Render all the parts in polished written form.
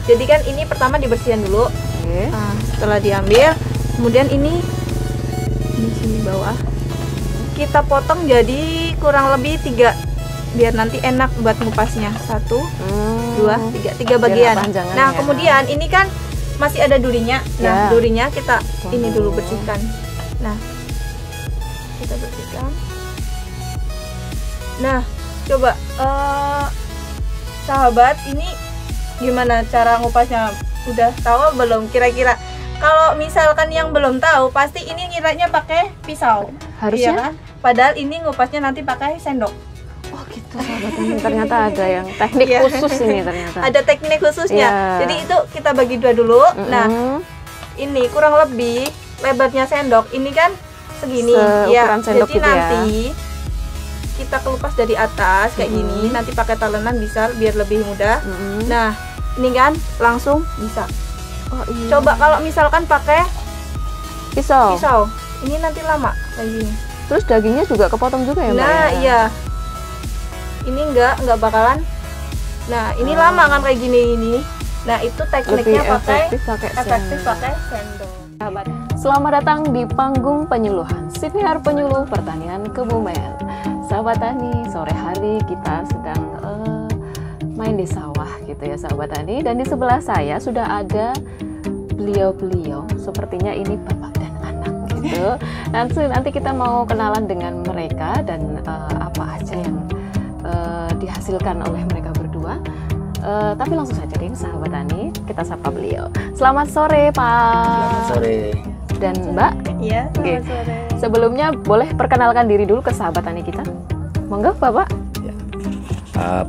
Jadi kan ini pertama dibersihkan dulu. Oke. Nah, setelah diambil, kemudian ini di sini bawah kita potong jadi kurang lebih 3 biar nanti enak buat ngupasnya. 1, 2, 3 Biar bagian. nggak panjangan Nah, ya. kemudian ini kan masih ada durinya. Nah, Ya. durinya kita ini dulu Oh. bersihkan. Nah, kita bersihkan. Nah, coba sahabat, ini gimana cara ngupasnya? Udah tahu belum kira-kira? Kalau misalkan yang belum tahu, pasti ini ngiranya pakai pisau. Harusnya? Iya kan? Padahal ini ngupasnya nanti pakai sendok. Oh gitu sahabat Tani, ternyata ada yang teknik Iya. khusus ini ternyata. Ada teknik khususnya. Iya. Jadi itu kita bagi 2 dulu. Nah, Mm-mm. ini kurang lebih lebarnya sendok. Ini kan segini. Seukuran sendok jadi gitu ya. nanti kita kelupas dari atas kayak gini. Nanti pakai talenan bisa biar lebih mudah. Mm-mm. Nah, ini kan langsung bisa. Oh iya. Coba kalau misalkan pakai pisau. pisau, ini nanti lama kayak gini. Terus dagingnya juga kepotong juga ya Mbak? Nah, ya? iya. Ini enggak bakalan. Nah, ini lama kan kayak gini ini. Nah, itu Lebih tekniknya pakai efektif pakai efektif sendok. pakai sendok. Sahabat, selamat datang di panggung penyuluhan Siniar Penyuluh Pertanian Kebumen. Sahabat Tani, sore hari kita sedang main di sawah gitu ya sahabat Tani. Dan di sebelah saya sudah ada beliau-beliau, sepertinya ini bapak dan anak gitu. Nanti kita mau kenalan dengan mereka dan apa aja yang dihasilkan oleh mereka berdua. Tapi langsung saja deh sahabat Tani, kita sapa beliau. Selamat sore Pak. Selamat sore. Dan Mbak. Iya, Oke. selamat sore. Sebelumnya boleh perkenalkan diri dulu ke sahabat Tani kita. Monggo Bapak.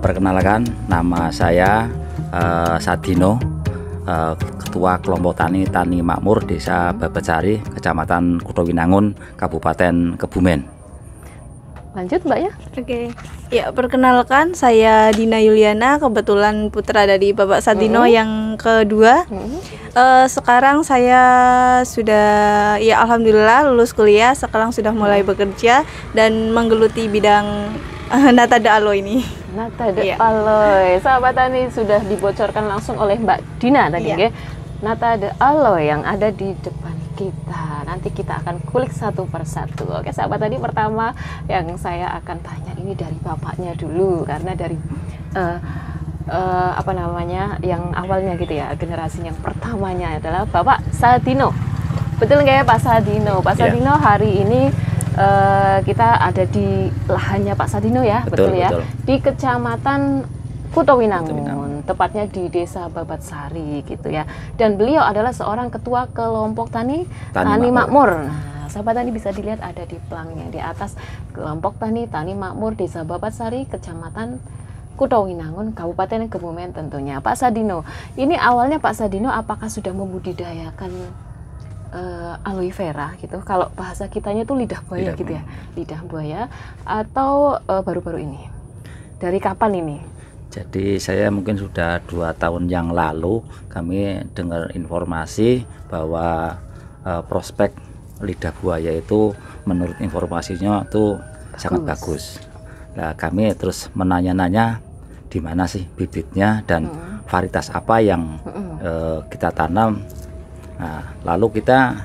Perkenalkan, nama saya Sadino, Ketua Kelompok Tani Makmur Desa Babetsari, Kecamatan Kutowinangun, Kabupaten Kebumen. Lanjut Mbak ya. Oke. Ya, perkenalkan saya Dina Yuliana, kebetulan putra dari Bapak Sadino yang kedua. Sekarang saya sudah ya alhamdulillah lulus kuliah, sekarang sudah mulai bekerja dan menggeluti bidang nata de alo ini. Nata de Iya. aloe. Sahabat Tani sudah dibocorkan langsung oleh Mbak Dina tadi Iya. nggih. Nata de aloe yang ada di depan kita. Nanti kita akan kulik satu persatu. Oke, sahabat Tani, pertama yang saya akan tanya ini dari bapaknya dulu karena dari apa namanya yang awalnya gitu ya, generasi yang pertamanya adalah Bapak Sadino. Betul nggak ya Pak Sadino? Pak Iya. Sadino hari ini kita ada di lahannya Pak Sadino ya, betul ya? Betul. Di Kecamatan Kutowinangun, Kutowinangun. tepatnya di Desa Babetsari gitu ya. Dan beliau adalah seorang ketua kelompok Tani Makmur. Nah, sahabat Tani bisa dilihat ada di pelangnya di atas kelompok Tani Makmur Desa Babetsari, Kecamatan Kutowinangun, Kabupaten Kebumen tentunya. Pak Sadino, ini awalnya Pak Sadino apakah sudah membudidayakan aloe vera gitu? Kalau bahasa kitanya itu lidah buaya gitu ya, lidah buaya, atau baru-baru ini? Dari kapan ini? Jadi saya mungkin sudah 2 tahun yang lalu kami dengar informasi bahwa prospek lidah buaya itu menurut informasinya itu sangat bagus. Nah, kami terus menanya-nanya di mana sih bibitnya dan varietas apa yang kita tanam. Nah, lalu kita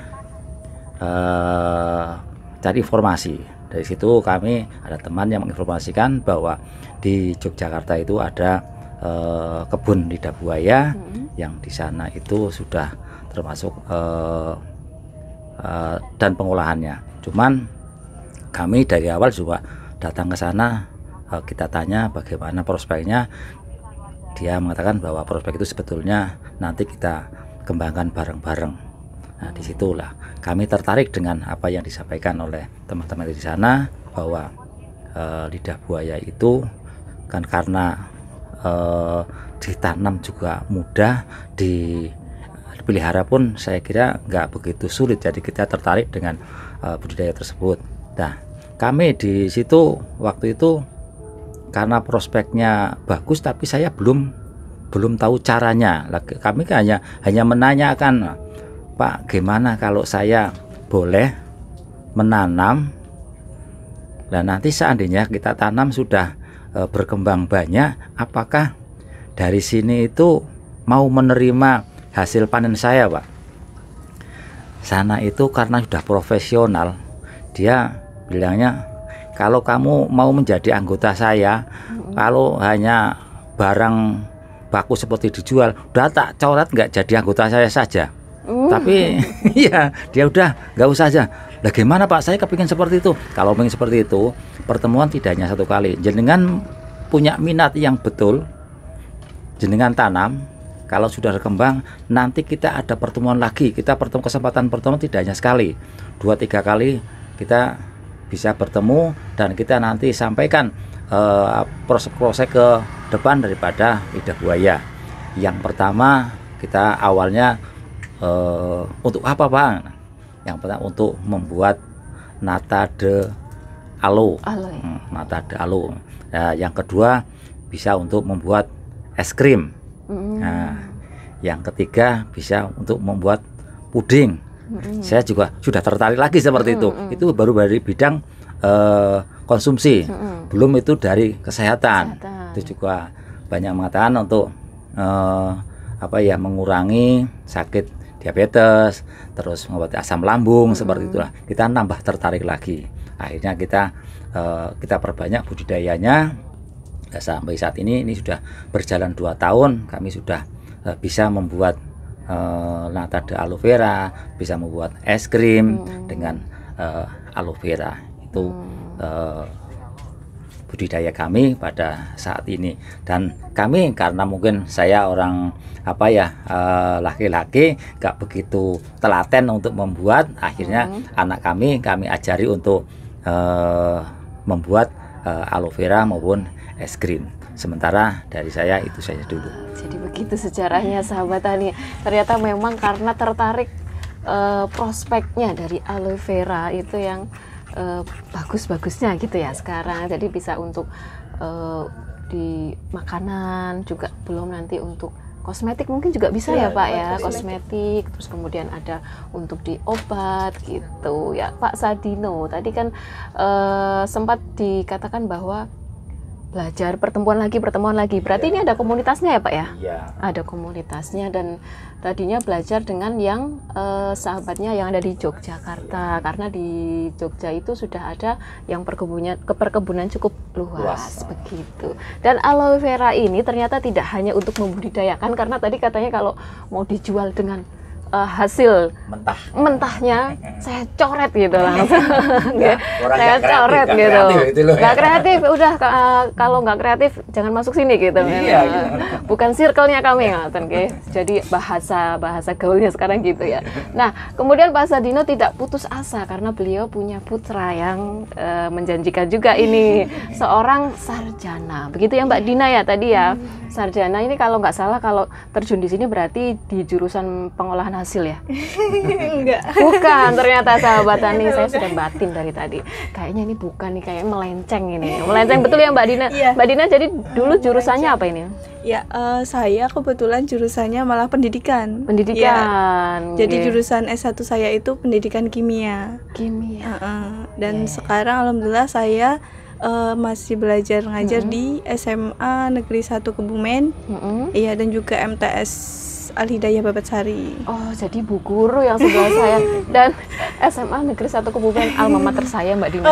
cari informasi. Dari situ kami ada teman yang menginformasikan bahwa di Yogyakarta itu ada kebun lidah buaya yang di sana itu sudah termasuk dan pengolahannya. Cuman kami dari awal juga datang ke sana, kita tanya bagaimana prospeknya. Dia mengatakan bahwa prospek itu sebetulnya nanti kita kembangkan bareng-bareng. Nah, disitulah kami tertarik dengan apa yang disampaikan oleh teman-teman di sana bahwa lidah buaya itu kan karena ditanam juga mudah, dipelihara pun saya kira nggak begitu sulit. Jadi kita tertarik dengan budidaya tersebut. Nah, kami di situ waktu itu karena prospeknya bagus, tapi saya belum tahu caranya. Kami kan hanya menanyakan, Pak, gimana kalau saya boleh menanam? Nah, nanti seandainya kita tanam sudah berkembang banyak, apakah dari sini itu mau menerima hasil panen saya, Pak. Sana itu karena sudah profesional, dia bilangnya kalau kamu mau menjadi anggota saya, kalau hanya barang baku seperti dijual, udah tak coret nggak jadi anggota saya saja. Tapi ya dia udah nggak usah aja. Lah gimana Pak, saya kepingin seperti itu. Kalau ingin seperti itu, pertemuan tidak hanya satu kali. Jenengan punya minat yang betul, jenengan tanam. Kalau sudah berkembang, nanti kita ada pertemuan lagi. Kita kesempatan pertemuan tidak hanya sekali, 2-3 kali kita bisa bertemu, dan kita nanti sampaikan proses ke depan daripada lidah buaya. Yang pertama, kita awalnya untuk apa Pak? Yang pertama untuk membuat nata de alo. Nata de alo. Nah, yang kedua bisa untuk membuat es krim. Nah, yang ketiga bisa untuk membuat puding. Saya juga sudah tertarik lagi seperti itu. Itu baru dari bidang konsumsi, belum itu dari kesehatan. Itu juga banyak mengatakan untuk mengurangi sakit diabetes, terus mengobati asam lambung, seperti itulah. Kita nambah tertarik lagi. Akhirnya kita perbanyak budidayanya. Sampai saat ini sudah berjalan 2 tahun, kami sudah bisa membuat nata de aloe vera, bisa membuat es krim dengan aloe vera. Itu budidaya kami pada saat ini. Dan kami karena mungkin saya orang laki-laki gak begitu telaten untuk membuat, akhirnya anak kami ajari untuk membuat aloe vera maupun es krim. Sementara dari saya itu saja dulu. Jadi begitu sejarahnya sahabat tani. Ternyata memang karena tertarik prospeknya dari aloe vera itu yang bagus-bagusnya gitu ya sekarang. Jadi bisa untuk di makanan juga, belum nanti untuk kosmetik mungkin juga bisa ya Pak ya, kosmetik, terus kemudian ada untuk di obat gitu ya Pak Sadino. Tadi kan sempat dikatakan bahwa belajar pertemuan lagi. Berarti ini ada komunitasnya ya Pak ya? Iya. Ada komunitasnya, dan tadinya belajar dengan yang sahabatnya yang ada di Yogyakarta, karena di Jogja itu sudah ada yang perkebunan cukup luas begitu. Dan aloe vera ini ternyata tidak hanya untuk membudidayakan, karena tadi katanya kalau mau dijual dengan hasil mentahnya saya coret gitu langsung. Saya coret gitu. Nggak kreatif, udah kalau nggak kreatif jangan masuk sini gitu. Bukan circle-nya kami ngaten nggih. Jadi bahasa gaulnya sekarang gitu ya. Nah, kemudian Pak Sadino tidak putus asa karena beliau punya putra yang menjanjikan juga ini, seorang sarjana. Begitu ya Mbak Dina ya tadi ya. Sarjana ini kalau nggak salah, kalau terjun di sini berarti di jurusan pengolahan hasil ya? Enggak. Bukan, ternyata sahabat tani, saya sudah batin dari tadi. Kayaknya ini bukan nih, kayaknya melenceng ini. Melenceng betul ya Mbak Dina? Iya. Mbak Dina jadi dulu jurusannya apa ini? Ya, saya kebetulan jurusannya malah pendidikan. Pendidikan. Ya, jadi jurusan S1 saya itu pendidikan kimia. Kimia. Dan sekarang alhamdulillah saya masih belajar ngajar di SMA Negeri 1 Kebumen. Iya, dan juga MTS Al-Hidayah Babatsari. Oh, jadi Bu Guru yang sebelah saya, dan SMA Negeri 1 Kebumen alma mater saya Mbak Dina.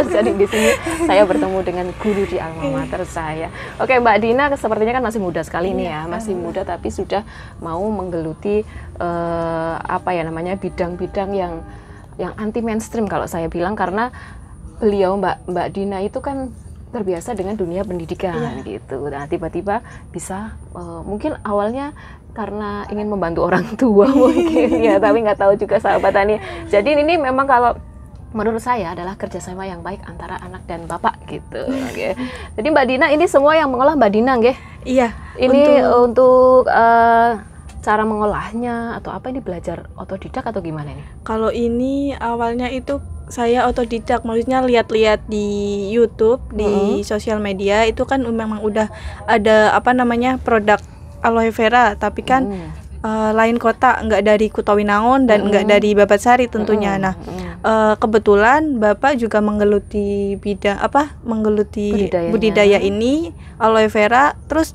Jadi di sini saya bertemu dengan guru di alma mater saya. Oke, Mbak Dina sepertinya kan masih muda sekali nih ya, masih muda tapi sudah mau menggeluti bidang-bidang yang anti mainstream kalau saya bilang, karena beliau Mbak Dina itu kan terbiasa dengan dunia pendidikan gitu. Nah, tiba-tiba bisa mungkin awalnya karena ingin membantu orang tua mungkin ya, tapi nggak tahu juga sahabat tani. Jadi ini memang kalau menurut saya adalah kerjasama yang baik antara anak dan bapak gitu. Okay. Jadi Mbak Dina ini semua yang mengolah Mbak Dina nggih? Iya. Ini untuk cara mengolahnya atau apa, ini belajar otodidak atau gimana nih? Kalau ini awalnya itu saya otodidak, maksudnya lihat-lihat di YouTube, di sosial media itu kan memang udah ada produk aloe vera, tapi kan lain kota, nggak dari Kutawinangun dan nggak dari Babatsari tentunya. Nah, kebetulan Bapak juga menggeluti budidaya ini aloe vera, terus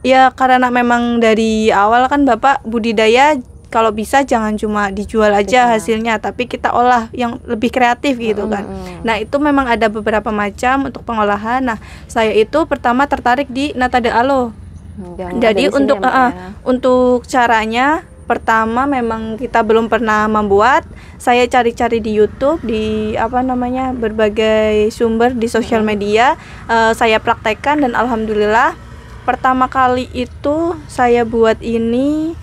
Ya karena memang dari awal kan Bapak budidaya kalau bisa jangan cuma dijual aja hasilnya, tapi kita olah yang lebih kreatif gitu kan. Nah itu memang ada beberapa macam untuk pengolahan. Nah saya itu pertama tertarik di nata de aloe. Jadi untuk caranya pertama memang kita belum pernah membuat. Saya cari-cari di YouTube, di berbagai sumber di sosial media. Saya praktekkan dan alhamdulillah pertama kali itu saya buat ini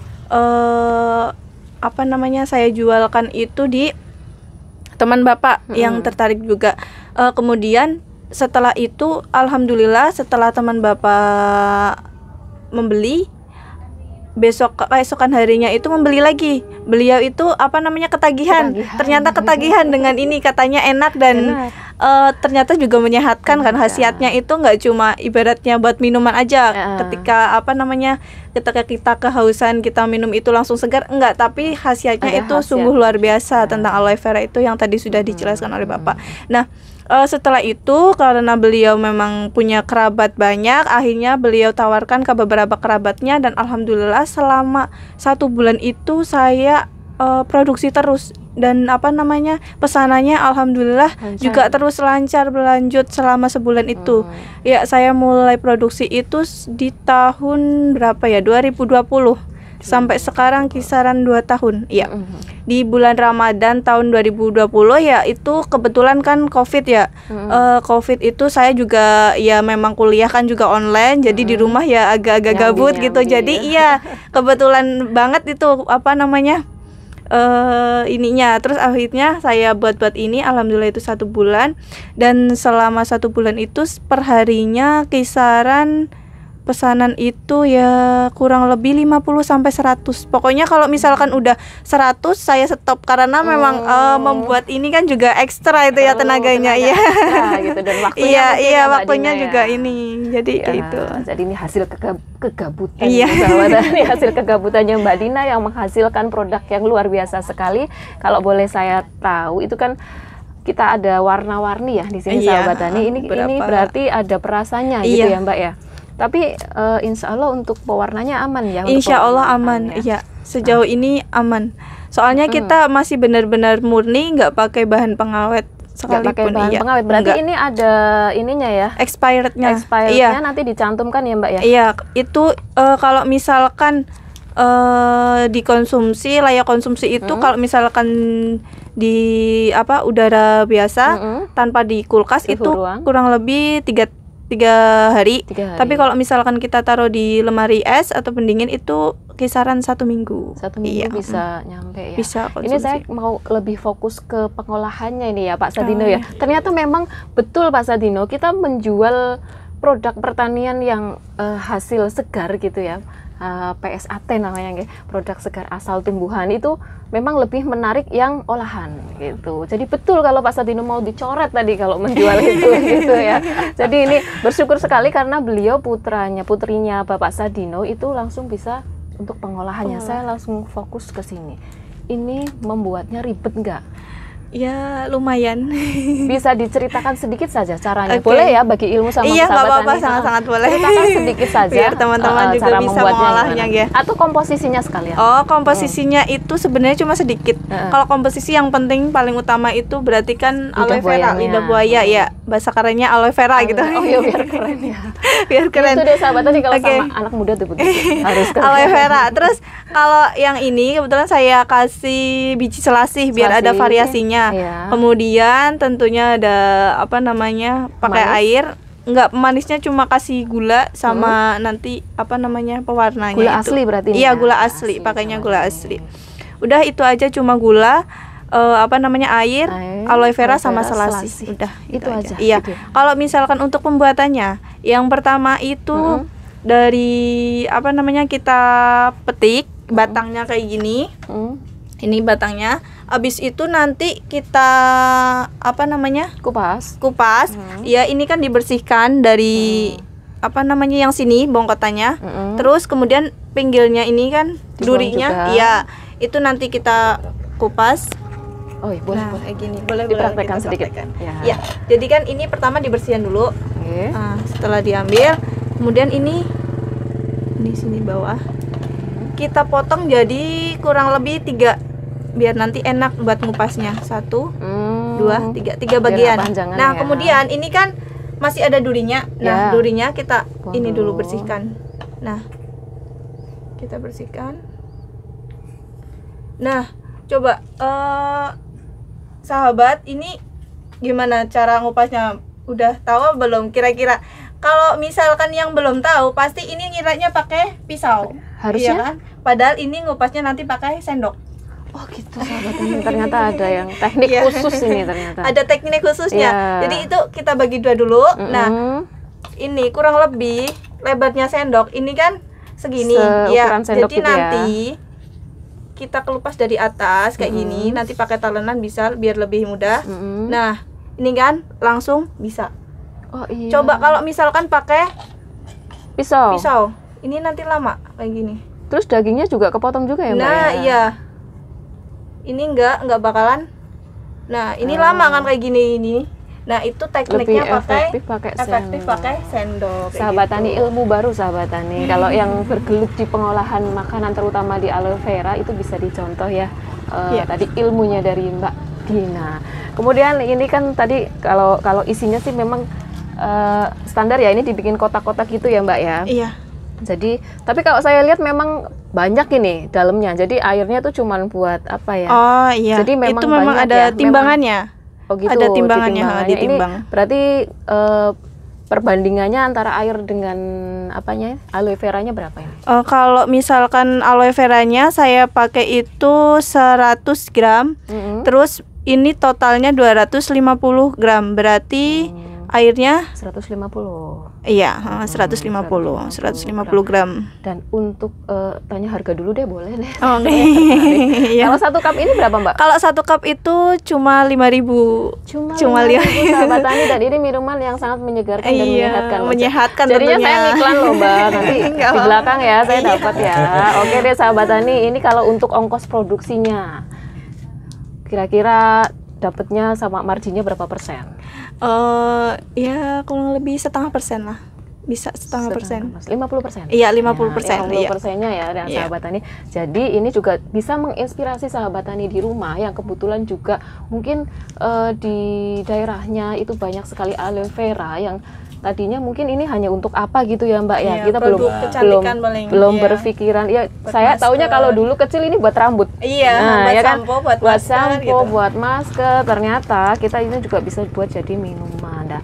saya jualkan itu di teman Bapak yang tertarik juga. Kemudian setelah itu alhamdulillah setelah teman Bapak membeli, keesokan harinya itu membeli lagi. Beliau itu ketagihan. Ternyata ketagihan dengan ini, katanya enak dan ternyata juga menyehatkan kan. Khasiatnya itu nggak cuma ibaratnya buat minuman aja. Ketika ketika kita kehausan kita minum itu langsung segar, enggak, tapi khasiatnya itu sungguh luar biasa tentang aloe vera itu yang tadi sudah dijelaskan oleh Bapak. Nah, setelah itu karena beliau memang punya kerabat banyak, akhirnya beliau tawarkan ke beberapa kerabatnya dan alhamdulillah selama 1 bulan itu saya produksi terus dan pesanannya alhamdulillah juga terus lancar berlanjut selama sebulan itu. Ya saya mulai produksi itu di tahun berapa ya, 2020 sampai sekarang kisaran 2 tahun ya. Di bulan Ramadan tahun 2020 ya itu kebetulan kan COVID ya. COVID itu saya juga ya memang kuliah kan juga online, jadi di rumah ya agak-agak gabut gitu. Jadi iya kebetulan banget itu terus akhirnya saya buat ini, alhamdulillah itu 1 bulan dan selama 1 bulan itu perharinya kisaran pesanan itu ya kurang lebih 50 sampai 100. Pokoknya kalau misalkan udah 100 saya stop karena memang membuat ini kan juga ekstra itu ya tenaganya ya. Gitu dan waktunya iya waktunya juga ini. Jadi gitu. Jadi ini hasil kegabutan ini hasil kegabutannya Mbak Dina yang menghasilkan produk yang luar biasa sekali. Kalau boleh saya tahu itu kan kita ada warna-warni ya di sini sahabat Tani. Ini berarti ada perasanya gitu ya Mbak ya. Tapi insya Allah untuk pewarnanya aman ya? Insya Allah aman, ya. Sejauh ini aman. Soalnya kita masih benar-benar murni, nggak pakai bahan pengawet sekalipun. Bahan pengawet. Berarti ini ada ininya ya? Expirednya. Expirednya nanti dicantumkan ya Mbak ya? Iya, itu kalau misalkan dikonsumsi, layak konsumsi itu kalau misalkan di udara biasa tanpa di kulkas itu kurang lebih 3 hari. Tapi kalau misalkan kita taruh di lemari es atau pendingin itu kisaran 1 minggu. 1 minggu bisa nyampe ya. Bisa konsumsi. Ini saya mau lebih fokus ke pengolahannya ini ya Pak Sadino ya. Ternyata memang betul Pak Sadino, kita menjual produk pertanian yang hasil segar gitu ya. PSAT namanya, produk segar asal tumbuhan itu memang lebih menarik yang olahan gitu. Jadi betul kalau Pak Sadino mau dicoret tadi kalau menjual itu gitu ya. Jadi ini bersyukur sekali karena beliau putrinya Bapak Sadino itu langsung bisa untuk pengolahannya. Saya langsung fokus ke sini. Ini membuatnya ribet nggak? Ya lumayan. Bisa diceritakan sedikit saja caranya. Boleh ya bagi ilmu sama sahabat apa-apa, sangat-sangat boleh. Ceritakan sedikit saja biar teman-teman juga bisa mengolahnya ya. Atau komposisinya sekalian. Komposisinya itu sebenarnya cuma sedikit. Kalau komposisi yang penting paling utama itu berarti kan aloe vera, lidah buaya ya. Bahasa kerennya aloe vera gitu. Oh iya biar keren ya. Biar keren. Itu deh sahabat tadi kalau sama anak muda tuh begitu. Harus keren. Aloe vera. Terus kalau yang ini kebetulan saya kasih biji selasih biar ada variasinya. Kemudian tentunya ada pakai air, enggak manisnya cuma kasih gula sama nanti pewarnanya. Gula itu asli berarti. Iya gula asli, pakainya gula asli. Udah itu aja, cuma gula, air, aloe vera sama selasih. Udah itu aja. Iya. Kalau misalkan untuk pembuatannya, yang pertama itu dari kita petik batangnya kayak gini. Ini batangnya. Abis itu nanti kita kupas. Ya ini kan dibersihkan dari yang sini bongkotannya. Terus kemudian pinggirnya ini kan durinya, ya itu nanti kita kupas. Oh iya, boleh kayak gini. Boleh dipraktekkan sedikit. Ya. Jadi kan ini pertama dibersihkan dulu. Setelah diambil, kemudian ini di sini bawah. Kita potong jadi kurang lebih 3 biar nanti enak buat ngupasnya. 1, 2, 3 bagian. Nah, ya. kemudian ini kan masih ada durinya. Nah, Ya. durinya kita ini dulu dulu. bersihkan. Nah, kita bersihkan. Nah, coba sahabat, ini gimana cara ngupasnya? Udah tahu belum kira-kira? Kalau misalkan yang belum tahu, pasti ini ngiranya pakai pisau. Harusnya? Iya kan? Padahal ini ngupasnya nanti pakai sendok. Oh gitu sahabat ini, ternyata ada yang teknik Iya. khusus ini ternyata. Ada teknik khususnya. Iya. Jadi itu kita bagi dua dulu. Nah, ini kurang lebih lebarnya sendok. Ini kan segini. Seukuran sendok Jadi gitu ya. nanti kita kelupas dari atas kayak gini. Nanti pakai talenan bisa biar lebih mudah. Nah, ini kan langsung bisa. Oh iya. Coba kalau misalkan pakai pisau. pisau, ini nanti lama kayak gini. Terus dagingnya juga kepotong juga ya Mbak? Nah, ya? iya. Ini enggak bakalan. Nah, ini lama kan kayak gini ini. Nah, itu tekniknya Lebih pakai efektif pakai sendok. kayak Sahabat gitu. tani, ilmu baru sahabat tani. Kalau yang bergelut di pengolahan makanan terutama di aloe vera itu bisa dicontoh ya. Iya. Tadi ilmunya dari Mbak Dina. Kemudian ini kan tadi kalau isinya sih memang standar ya, ini dibikin kotak-kotak gitu ya Mbak ya. Iya. Jadi tapi kalau saya lihat memang banyak ini dalamnya. Jadi airnya tuh cuman buat apa ya? Oh iya. Jadi memang itu memang banyak ada ya, timbangannya. Oh gitu. Ada timbangannya, ditimbang. Ini berarti perbandingannya antara air dengan apanya? Aloe veranya berapa ya? Kalau misalkan aloe veranya saya pakai itu 100 gram. Terus ini totalnya 250 gram. Berarti airnya 150. iya, 150 gram. Dan untuk tanya harga dulu deh, boleh deh. Oke. Iya. Kalau 1 cup ini berapa Mbak? Kalau 1 cup itu cuma 5.000. Cuma 5.000 sahabat tani, dan ini minuman yang sangat menyegarkan dan menyehatkan. loh. menyehatkan Jadinya tentunya. saya ngiklan loh Mbak, nanti Nggak di belakang ya saya Iya. dapat ya. Oke deh sahabat tani, ini kalau untuk ongkos produksinya kira-kira dapatnya sama marginnya berapa persen? Ya kurang lebih 0,5% lah. Bisa 0,5%. 50%. Iya, 50%. 50%-nya ya dan Iya. sahabat tani. Jadi ini juga bisa menginspirasi sahabat tani di rumah yang kebetulan juga mungkin di daerahnya itu banyak sekali aloe vera yang tadinya mungkin ini hanya untuk apa gitu ya Mbak ya. Iya, Kita produk kecantikan paling, belum iya. berpikiran ya. Buat Saya masker. taunya kalau dulu kecil ini buat rambut. Iya, Nah, buat ya kan? sampo, buat buat masker sampo, gitu. buat masker. Ternyata kita ini juga bisa buat jadi minuman. Nah,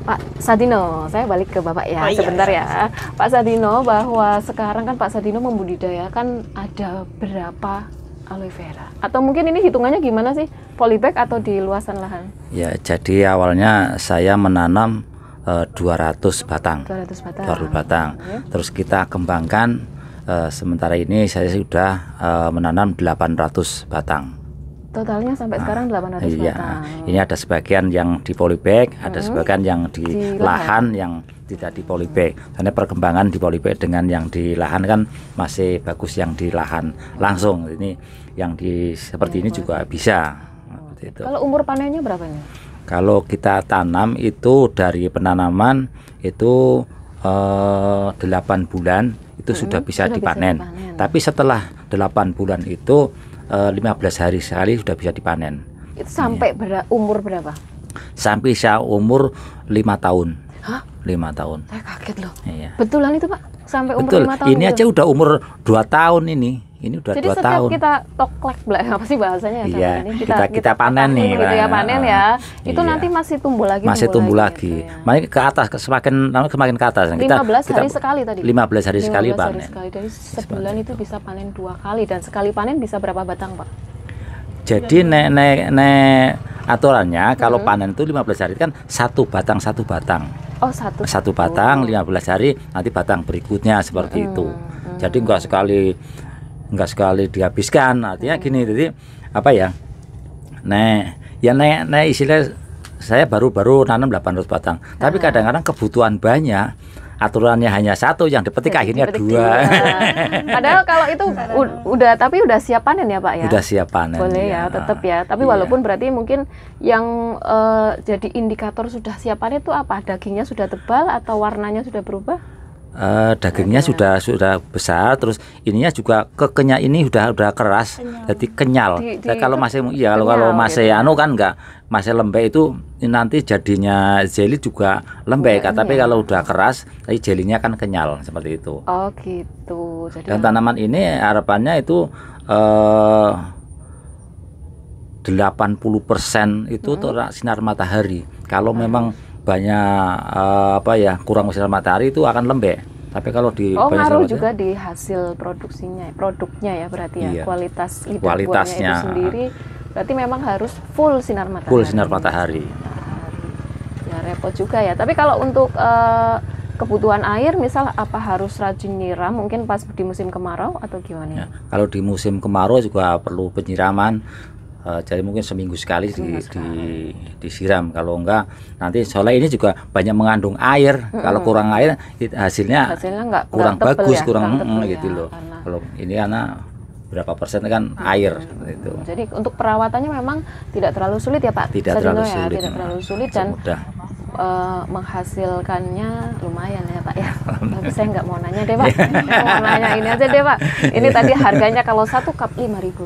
Pak Sadino, saya balik ke Bapak ya, Oh, iya. sebentar ya. Pak Sadino, bahwa sekarang kan Pak Sadino membudidayakan ada berapa aloe vera? Atau mungkin ini hitungannya gimana sih? Polybag atau di luasan lahan? Ya, jadi awalnya saya menanam 200 batang. 200 batang. 200 batang. Oke. Terus kita kembangkan, sementara ini saya sudah menanam 800 batang. Totalnya sampai sekarang 800 Iya, batang. ini ada sebagian yang di polybag, ada sebagian yang di Di lahan yang tidak di polybag. Karena perkembangan di polybag dengan yang di lahan kan masih bagus yang di lahan langsung. Ini yang di seperti ini juga bisa. Seperti itu. Kalau umur panennya berapa nih? Kalau kita tanam itu dari penanaman itu 8 bulan itu sudah bisa sudah bisa dipanen. dipanen. Tapi setelah 8 bulan itu 15 hari sekali sudah bisa dipanen. Itu sampai umur berapa? Sampai saya umur 5 tahun. Hah? 5 tahun. Saya kaget loh. Iya. Betulan itu Pak? Sampai umur Betul. 5 tahun? Ini gitu? aja udah umur 2 tahun ini. Ini udah Jadi 2 setiap tahun. kita toklek apa sih bahasanya ya? Iya, Ini kita panen nih, gitu ya, Pak. panen ya. Itu Iya. nanti masih tumbuh lagi. Masih tumbuh lagi. gitu ya. Makanya ke atas semakin ke atas. 15 hari sekali tadi. 15 hari sekali 15 hari panen. sekali. Dari sebulan itu bisa panen 2 kali, dan sekali panen bisa berapa batang Pak? Jadi nek aturannya kalau panen itu 15 hari kan satu batang. Oh, satu Batang 15 hari, nanti batang berikutnya seperti itu. Jadi enggak sekali dihabiskan. Artinya gini, jadi apa ya? Nek istilah saya baru nanam 800 batang. Tapi kadang-kadang kebutuhan banyak. Aturannya hanya satu, yang dipetik akhirnya Dipetik 2. dua. Padahal kalau itu udah siap panen ya Pak ya. Udah siap panen. Boleh iya. ya, tetap ya. Tapi Iya. walaupun berarti mungkin yang jadi indikator sudah siap panen itu apa? Dagingnya sudah tebal atau warnanya sudah berubah? dagingnya sudah besar, terus ininya juga kekenya ini udah keras, jadi kenyal. Nah, kalau masih kalau masih gitu. kan enggak, masih lembek itu nanti jadinya jelly juga lembek. Tapi kalau udah keras, tapi jelinya kan kenyal seperti itu. Oh gitu. Jadi Dan tanaman ini harapannya itu 80% itu sinar matahari. Kalau memang banyak kurang sinar matahari itu akan lembek. Tapi kalau di ngaruh juga di hasil produknya ya berarti ya. Iya. Kualitasnya Kualitasnya itu sendiri berarti memang harus full sinar matahari. Full sinar matahari. Ya repot juga ya. Tapi kalau untuk kebutuhan air misal apa harus rajin nyiram mungkin pas di musim kemarau atau gimana? Ya, kalau di musim kemarau juga perlu penyiraman. Jadi mungkin seminggu sekali disiram. Kalau enggak nanti soalnya ini juga banyak mengandung air. Kalau kurang air hasilnya kurang bagus, kurang gitu loh. Kalau ini karena berapa persen kan air itu. Jadi untuk perawatannya memang tidak terlalu sulit ya Pak. Tidak terlalu sulit dan menghasilkannya lumayan ya Pak ya. Tapi saya nggak mau nanya deh Pak. Mau nanya ini aja deh Pak. Ini tadi harganya kalau 1 cup Rp5.000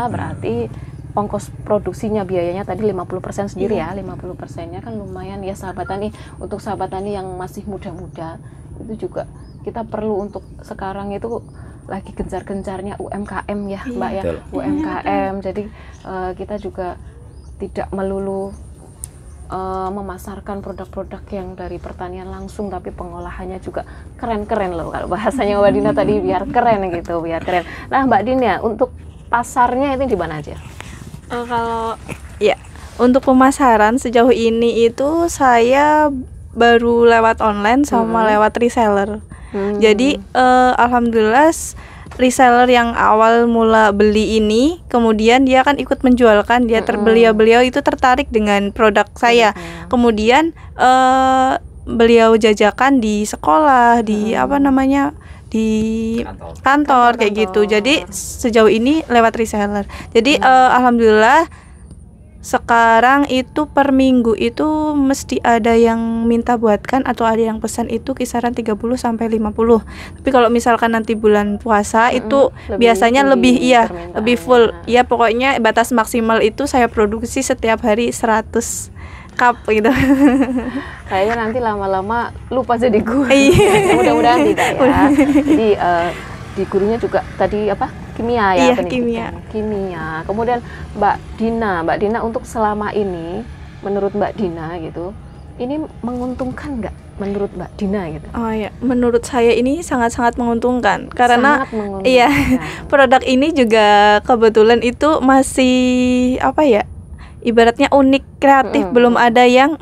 berarti ongkos produksinya biayanya tadi 50% sendiri ya. 50%-nya kan lumayan ya sahabat tani. Untuk sahabat tani yang masih muda-muda itu juga kita perlu untuk sekarang itu lagi gencar-gencarnya UMKM ya Mbak ya. UMKM. Jadi kita juga tidak melulu memasarkan produk-produk yang dari pertanian langsung, tapi pengolahannya juga keren-keren loh. Kalau bahasanya Mbak Dina tadi biar keren gitu, biar keren. Nah Mbak Dina untuk pasarnya itu di mana aja? Kalau ya untuk pemasaran sejauh ini itu saya baru lewat online sama lewat reseller. Jadi alhamdulillah reseller yang awal mula beli ini kemudian dia kan ikut menjualkan, dia beliau itu tertarik dengan produk saya. Kemudian beliau jajakan di sekolah, di di kantor kayak gitu. Jadi sejauh ini lewat reseller. Jadi alhamdulillah sekarang itu per minggu itu mesti ada yang minta buatkan atau ada yang pesan itu kisaran 30 sampai 50. Tapi kalau misalkan nanti bulan puasa itu biasanya lebih full. Iya, pokoknya batas maksimal itu saya produksi setiap hari 100 cup gitu. Kayaknya nanti lama-lama lupa jadi guru. Mudah-mudahan tidak ya. Jadi di gurunya juga tadi kimia ya, kimia. Kemudian Mbak Dina untuk selama ini menurut Mbak Dina gitu, ini menguntungkan nggak menurut Mbak Dina gitu? Oh ya, menurut saya ini sangat-sangat menguntungkan karena produk ini juga kebetulan itu masih ibaratnya unik, kreatif, belum ada yang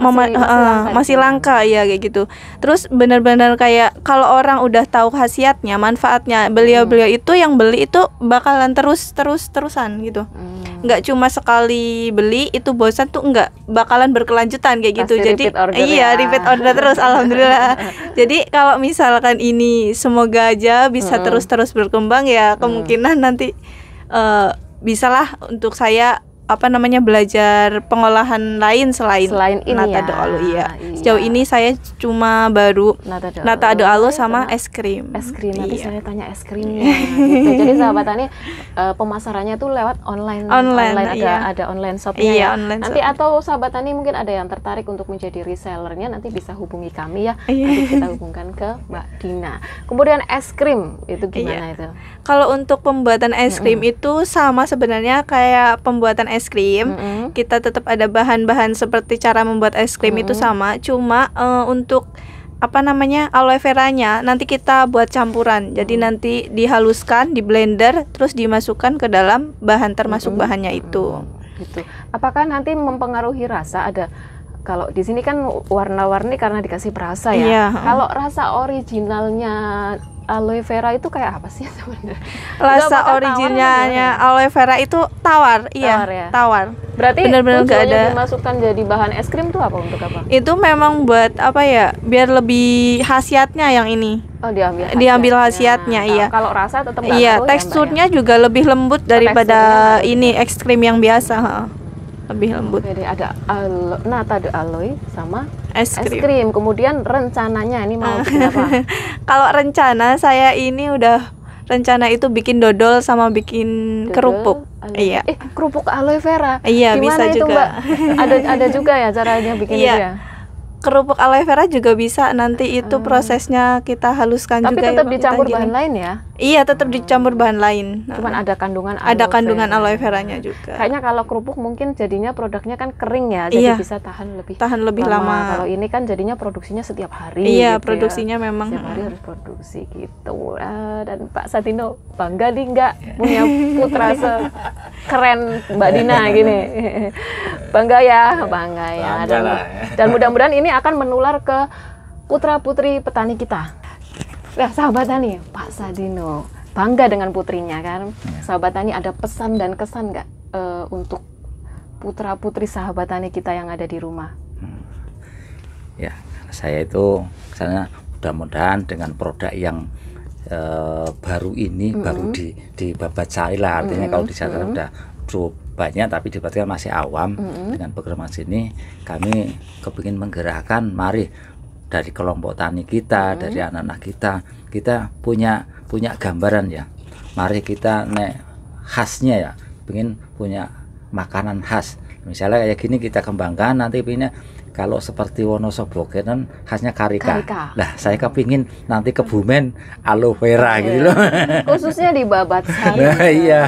masih langka ya kayak gitu. Terus benar-benar kayak kalau orang udah tahu khasiatnya, manfaatnya, beliau itu yang beli itu bakalan terusan gitu. Nggak cuma sekali beli itu bosan tuh, nggak, bakalan berkelanjutan kayak gitu. Jadi repeat order terus alhamdulillah. Jadi kalau misalkan ini semoga aja bisa terus berkembang ya, kemungkinan nanti bisalah untuk saya belajar pengolahan lain selain ini nata de alo. Sejauh ini saya cuma baru nata de alo sama es krim. Nanti saya tanya es krimnya gitu. Jadi sahabat tani pemasarannya tuh lewat online ada online shopnya online nanti shop. Atau sahabat tani mungkin ada yang tertarik untuk menjadi resellernya, nanti bisa hubungi kami ya. Nanti kita hubungkan ke Mbak Dina. Kemudian es krim itu gimana itu? Kalau untuk pembuatan es krim itu sama sebenarnya kayak pembuatan es krim. Kita tetap ada bahan-bahan seperti cara membuat es krim itu sama, cuma untuk aloe veranya nanti kita buat campuran. Jadi nanti dihaluskan, di blender, terus dimasukkan ke dalam bahan termasuk bahannya itu. Gitu. Apakah nanti mempengaruhi rasa? Ada kalau di sini kan warna-warni karena dikasih perasa ya. Kalau rasa originalnya aloe vera itu kayak apa sih sebenarnya? Rasa originalnya aloe vera itu tawar, tawar. Berarti benar-benar nggak ada dimasukkan jadi bahan es krim tuh untuk apa? Itu memang buat biar lebih khasiatnya yang ini. Oh, diambil khasiatnya, iya. Kalau rasa tetap nggak teksturnya juga lebih lembut daripada ini es krim yang biasa. lebih lembut. Jadi ada nata de aloe sama Es es krim. krim. Kemudian rencananya ini mau bikin apa? Kalau rencana saya ini udah rencana itu bikin dodol sama bikin Dodol, kerupuk. aloe- Iya. Kerupuk aloe vera. Iya, Gimana bisa itu juga. Mbak? Ada juga ya caranya bikin Iya. itu ya? Kerupuk aloe vera juga bisa, nanti itu prosesnya kita haluskan Tapi juga tetap ya, dicampur kita bahan giling. lain ya? Iya, tetap dicampur bahan lain. Cuman ada kandungan ada kandungan vera. aloe veranya juga. Kayaknya kalau kerupuk mungkin jadinya produknya kan kering ya, jadi Iya. bisa tahan lebih lama. Kalau ini kan jadinya produksinya setiap hari. Iya, gitu produksinya ya. memang. Setiap hari harus produksi gitu. Dan Pak Sadino bangga nih nggak punya putra sekeren Mbak Dina gini. Bangga ya. Bangga Dan, lah. dan mudah-mudahan ini akan menular ke putra-putri petani kita. Nah, sahabat tani, Pak Sadino bangga dengan putrinya kan. Sahabat tani, ada pesan dan kesan nggak untuk putra-putri sahabat tani kita yang ada di rumah? Ya, saya itu sana mudah-mudahan dengan produk yang baru ini baru dibabat sari lah, artinya kalau di sana udah cukup banyak tapi dibabatkan masih awam. Dengan program ini kami kepingin menggerakkan, mari dari kelompok tani kita, dari anak-anak kita punya gambaran ya. Mari kita khasnya ya, pengen punya makanan khas. Misalnya kayak gini kita kembangkan, nanti pindah kalau seperti Wonosobo kan khasnya karika. Nah, saya kepingin nanti Kebumen aloe vera gitu loh. Khususnya di Babat Sari. Nah, iya,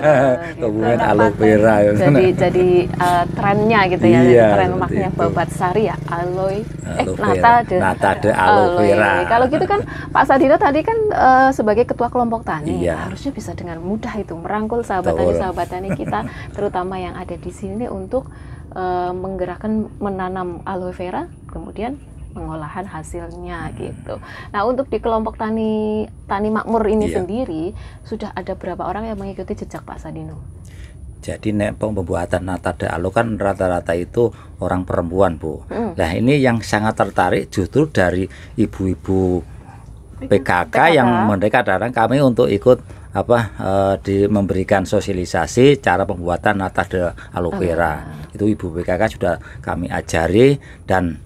gitu. Kebumen aloe vera. Jadi trennya gitu ya, Iya, tren seperti maknya itu. Babat Sari ya, aloe Nata de aloe vera. Kalau gitu kan Pak Sadino tadi kan sebagai ketua kelompok tani, Iya. harusnya bisa dengan mudah itu merangkul Betul. sahabat tani kita, terutama yang ada di sini untuk menggerakkan menanam aloe vera, kemudian pengolahan hasilnya gitu. Nah, untuk di kelompok tani makmur ini Iya. sendiri sudah ada berapa orang yang mengikuti jejak Pak Sadino? Jadi pembuatan nata de aloe kan rata-rata itu orang perempuan, Bu. Nah, ini yang sangat tertarik justru dari ibu-ibu PKK yang mereka datang kami untuk ikut memberikan sosialisasi cara pembuatan nata de aloe vera. Itu ibu PKK sudah kami ajari, dan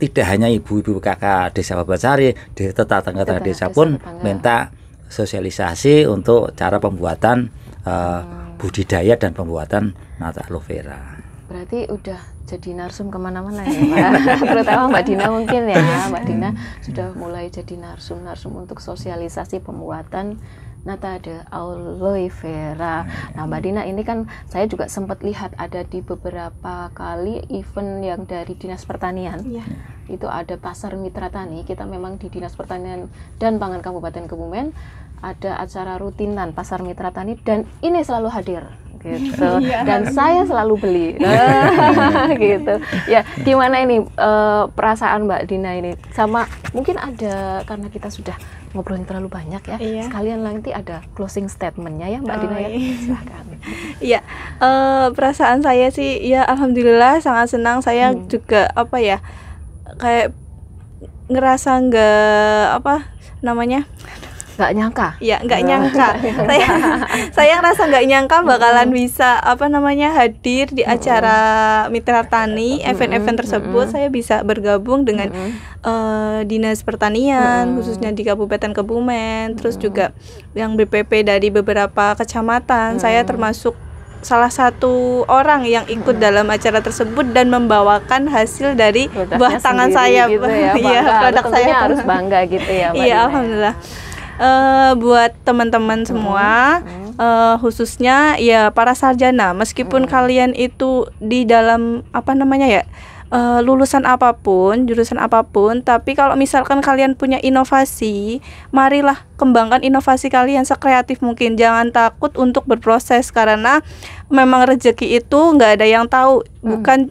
tidak hanya ibu-ibu PKK Desa Babasari, di tetangga desa pun minta sosialisasi untuk cara pembuatan budidaya dan pembuatan nata aloe vera. Berarti udah jadi narsum kemana-mana ya Mbak. Terutama Mbak Dina mungkin ya, Mbak Dina sudah mulai jadi narsum untuk sosialisasi pembuatan nata de aloe vera. Nah, Mbak Dina ini kan saya juga sempat lihat ada di beberapa kali event yang dari Dinas Pertanian. Iya. Itu ada pasar mitra tani. Kita memang di Dinas Pertanian dan Pangan Kabupaten Kebumen ada acara rutinan pasar mitra tani, dan ini selalu hadir gitu. Dan saya selalu beli. Gitu. Ya, gimana ini perasaan Mbak Dina ini? Sama mungkin ada, karena kita sudah ngobrolin terlalu banyak ya. Iya. Sekalian nanti ada closing statementnya ya Mbak Dina ya. Silakan. Iya, perasaan saya sih ya alhamdulillah sangat senang. Saya juga kayak ngerasa Nggak nyangka. ya nggak nyangka. Saya ngerasa nggak nyangka bakalan bisa hadir di acara mitra tani, event-event tersebut. Saya bisa bergabung dengan Dinas Pertanian khususnya di Kabupaten Kebumen, terus juga yang BPP dari beberapa kecamatan. Saya termasuk salah satu orang yang ikut dalam acara tersebut dan membawakan hasil dari Produknya buah tangan sendiri saya. gitu ya, Iya, bangga. produk saya Tentunya harus bangga gitu ya Mbak iya, Dina. alhamdulillah. Buat teman-teman semua, khususnya ya para sarjana, meskipun kalian itu di dalam lulusan apapun, jurusan apapun, tapi kalau misalkan kalian punya inovasi, marilah kembangkan inovasi kalian sekreatif mungkin. Jangan takut untuk berproses, karena memang rezeki itu nggak ada yang tahu, bukan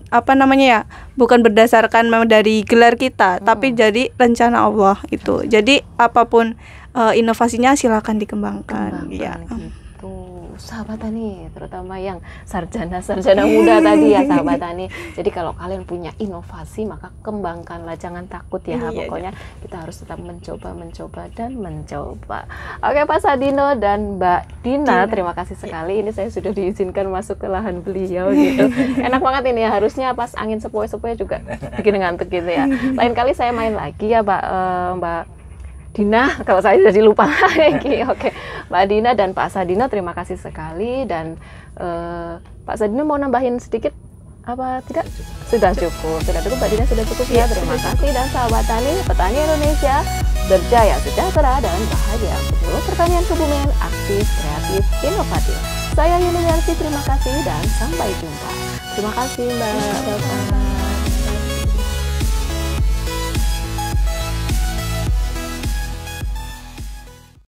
bukan berdasarkan memang dari gelar kita, tapi jadi rencana Allah itu. Jadi apapun inovasinya silakan dikembangkan. Ya. Gitu. sahabat tani, terutama yang sarjana muda tadi ya sahabat tani. Jadi kalau kalian punya inovasi maka kembangkanlah, jangan takut ya. Pokoknya kita harus tetap mencoba dan mencoba. Oke Pak Sadino dan Mbak Dina, terima kasih sekali. Ini saya sudah diizinkan masuk ke lahan beliau gitu. Enak banget ini ya, harusnya pas angin sepoi-sepoi juga bikin ngantuk gitu ya. Lain kali saya main lagi ya Mbak Dina, kalau saya jadi lupa lagi. Oke, Mbak Dina dan Pak Sadino, terima kasih sekali. Dan Pak Sadino mau nambahin sedikit apa tidak? Sudah cukup, Mbak Dina sudah cukup ya. Terima kasih. Dan sahabat tani, petani Indonesia berjaya, sejahtera dan bahagia. Penyuluh pertanian Kebumen, aktif, kreatif, inovatif. Saya Yuni Yarsi, terima kasih dan sampai jumpa. Terima kasih Mbak.